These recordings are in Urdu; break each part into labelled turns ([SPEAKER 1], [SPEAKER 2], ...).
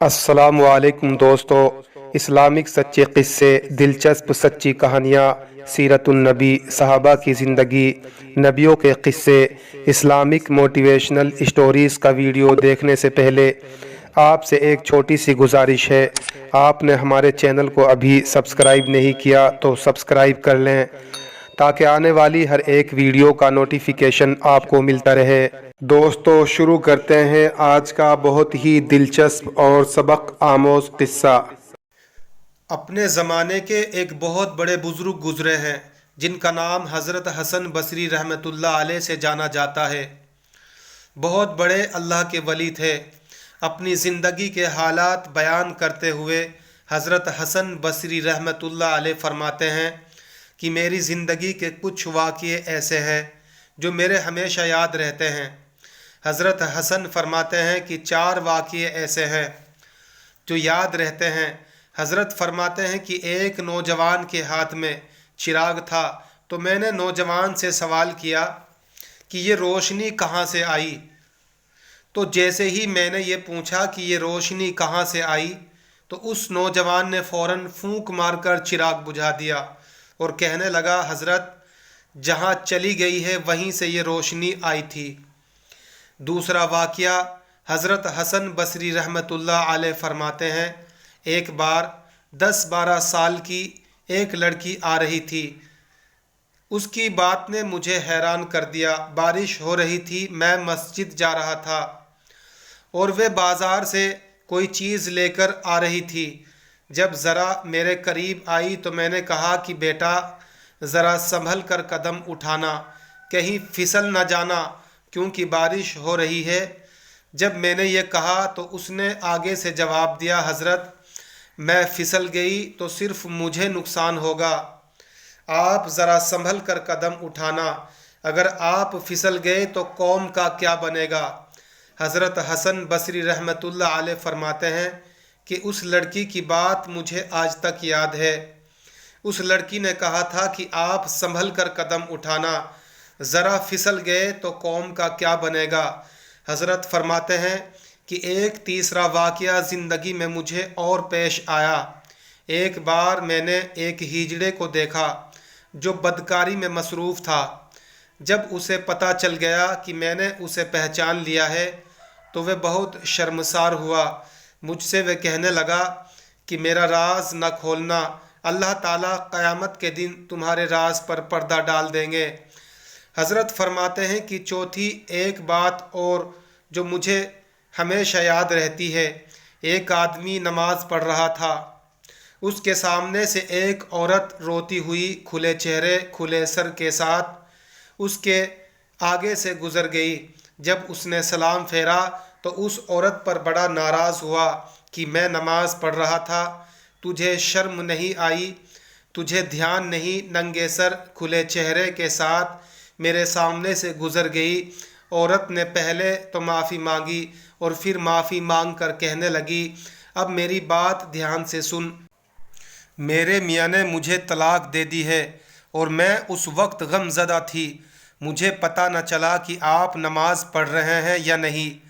[SPEAKER 1] السلام علیکم دوستو، اسلامک سچے قصے، دلچسپ سچی کہانیاں، سیرت النبی، صحابہ کی زندگی، نبیوں کے قصے، اسلامک موٹیویشنل اسٹوریز کا ویڈیو دیکھنے سے پہلے آپ سے ایک چھوٹی سی گزارش ہے۔ آپ نے ہمارے چینل کو ابھی سبسکرائب نہیں کیا تو سبسکرائب کر لیں تاکہ آنے والی ہر ایک ویڈیو کا نوٹیفیکیشن آپ کو ملتا رہے۔ دوستو، شروع کرتے ہیں آج کا بہت ہی دلچسپ اور سبق آموز قصہ۔
[SPEAKER 2] اپنے زمانے کے ایک بہت بڑے بزرگ گزرے ہیں جن کا نام حضرت حسن بصری رحمۃ اللہ علیہ سے جانا جاتا ہے۔ بہت بڑے اللہ کے ولی تھے۔ اپنی زندگی کے حالات بیان کرتے ہوئے حضرت حسن بصری رحمۃ اللہ علیہ فرماتے ہیں کہ میری زندگی کے کچھ واقعے ایسے ہیں جو میرے ہمیشہ یاد رہتے ہیں۔ حضرت حسن فرماتے ہیں کہ 4 واقعے ایسے ہیں جو یاد رہتے ہیں۔ حضرت فرماتے ہیں کہ ایک نوجوان کے ہاتھ میں چراغ تھا تو میں نے نوجوان سے سوال کیا کہ یہ روشنی کہاں سے آئی؟ تو جیسے ہی میں نے یہ پوچھا کہ یہ روشنی کہاں سے آئی تو اس نوجوان نے فوراً پھونک مار کر چراغ بجھا دیا اور کہنے لگا، حضرت جہاں چلی گئی ہے وہیں سے یہ روشنی آئی تھی۔ دوسرا واقعہ، حضرت حسن بصری رحمۃ اللہ علیہ فرماتے ہیں ایک بار 10-12 سال کی ایک لڑکی آ رہی تھی۔ اس کی بات نے مجھے حیران کر دیا۔ بارش ہو رہی تھی، میں مسجد جا رہا تھا اور وہ بازار سے کوئی چیز لے کر آ رہی تھی۔ جب ذرا میرے قریب آئی تو میں نے کہا کہ بیٹا ذرا سنبھل کر قدم اٹھانا، کہیں پھسل نہ جانا کیونکہ بارش ہو رہی ہے۔ جب میں نے یہ کہا تو اس نے آگے سے جواب دیا، حضرت میں پھسل گئی تو صرف مجھے نقصان ہوگا، آپ ذرا سنبھل کر قدم اٹھانا، اگر آپ پھسل گئے تو قوم کا کیا بنے گا؟ حضرت حسن بصری رحمۃ اللہ علیہ فرماتے ہیں کہ اس لڑکی کی بات مجھے آج تک یاد ہے۔ اس لڑکی نے کہا تھا کہ آپ سنبھل کر قدم اٹھانا، ذرا پھسل گئے تو قوم کا کیا بنے گا۔ حضرت فرماتے ہیں کہ ایک تیسرا واقعہ زندگی میں مجھے اور پیش آیا۔ ایک بار میں نے ایک ہیجڑے کو دیکھا جو بدکاری میں مصروف تھا۔ جب اسے پتہ چل گیا کہ میں نے اسے پہچان لیا ہے تو وہ بہت شرمسار ہوا۔ مجھ سے وہ کہنے لگا کہ میرا راز نہ کھولنا، اللہ تعالیٰ قیامت کے دن تمہارے راز پر پردہ ڈال دیں گے۔ حضرت فرماتے ہیں کہ چوتھی ایک بات اور جو مجھے ہمیشہ یاد رہتی ہے، ایک آدمی نماز پڑھ رہا تھا، اس کے سامنے سے ایک عورت روتی ہوئی کھلے چہرے کھلے سر کے ساتھ اس کے آگے سے گزر گئی۔ جب اس نے سلام پھیرا تو اس عورت پر بڑا ناراض ہوا کہ میں نماز پڑھ رہا تھا، تجھے شرم نہیں آئی، تجھے دھیان نہیں، ننگے سر کھلے چہرے کے ساتھ میرے سامنے سے گزر گئی۔ عورت نے پہلے تو معافی مانگی اور پھر معافی مانگ کر کہنے لگی، اب میری بات دھیان سے سن، میرے میاں نے مجھے طلاق دے دی ہے اور میں اس وقت غم زدہ تھی، مجھے پتہ نہ چلا کہ آپ نماز پڑھ رہے ہیں یا نہیں۔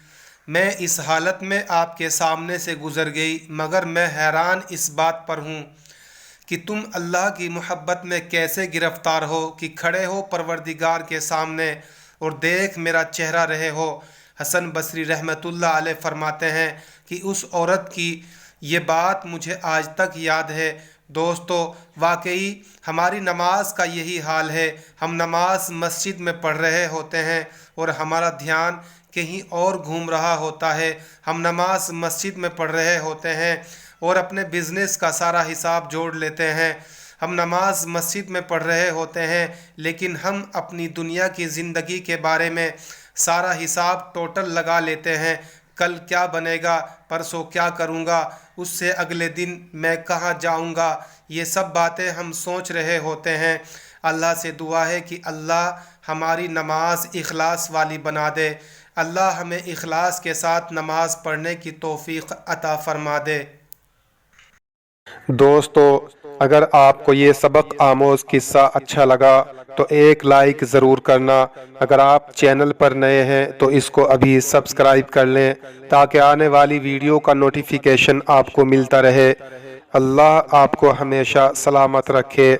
[SPEAKER 2] میں اس حالت میں آپ کے سامنے سے گزر گئی، مگر میں حیران اس بات پر ہوں کہ تم اللہ کی محبت میں کیسے گرفتار ہو کہ کھڑے ہو پروردگار کے سامنے اور دیکھ میرا چہرہ رہے ہو۔ حسن بصری رحمۃ اللہ علیہ فرماتے ہیں کہ اس عورت کی یہ بات مجھے آج تک یاد ہے۔ دوستو، واقعی ہماری نماز کا یہی حال ہے۔ ہم نماز مسجد میں پڑھ رہے ہوتے ہیں اور ہمارا دھیان کہیں اور گھوم رہا ہوتا ہے۔ ہم نماز مسجد میں پڑھ رہے ہوتے ہیں اور اپنے بزنس کا سارا حساب جوڑ لیتے ہیں۔ ہم نماز مسجد میں پڑھ رہے ہوتے ہیں لیکن ہم اپنی دنیا کی زندگی کے بارے میں سارا حساب ٹوٹل لگا لیتے ہیں، کل کیا بنے گا، پرسوں کیا کروں گا، اس سے اگلے دن میں کہاں جاؤں گا، یہ سب باتیں ہم سوچ رہے ہوتے ہیں۔ اللہ سے دعا ہے کہ اللہ ہماری نماز اخلاص والی بنا دے۔ اللہ ہمیں اخلاص کے ساتھ نماز پڑھنے کی توفیق عطا فرما دے۔
[SPEAKER 1] دوستو، اگر آپ کو یہ سبق آموز قصہ اچھا لگا تو ایک لائک ضرور کرنا۔ اگر آپ چینل پر نئے ہیں تو اس کو ابھی سبسکرائب کر لیں تاکہ آنے والی ویڈیو کا نوٹیفیکیشن آپ کو ملتا رہے۔ اللہ آپ کو ہمیشہ سلامت رکھے۔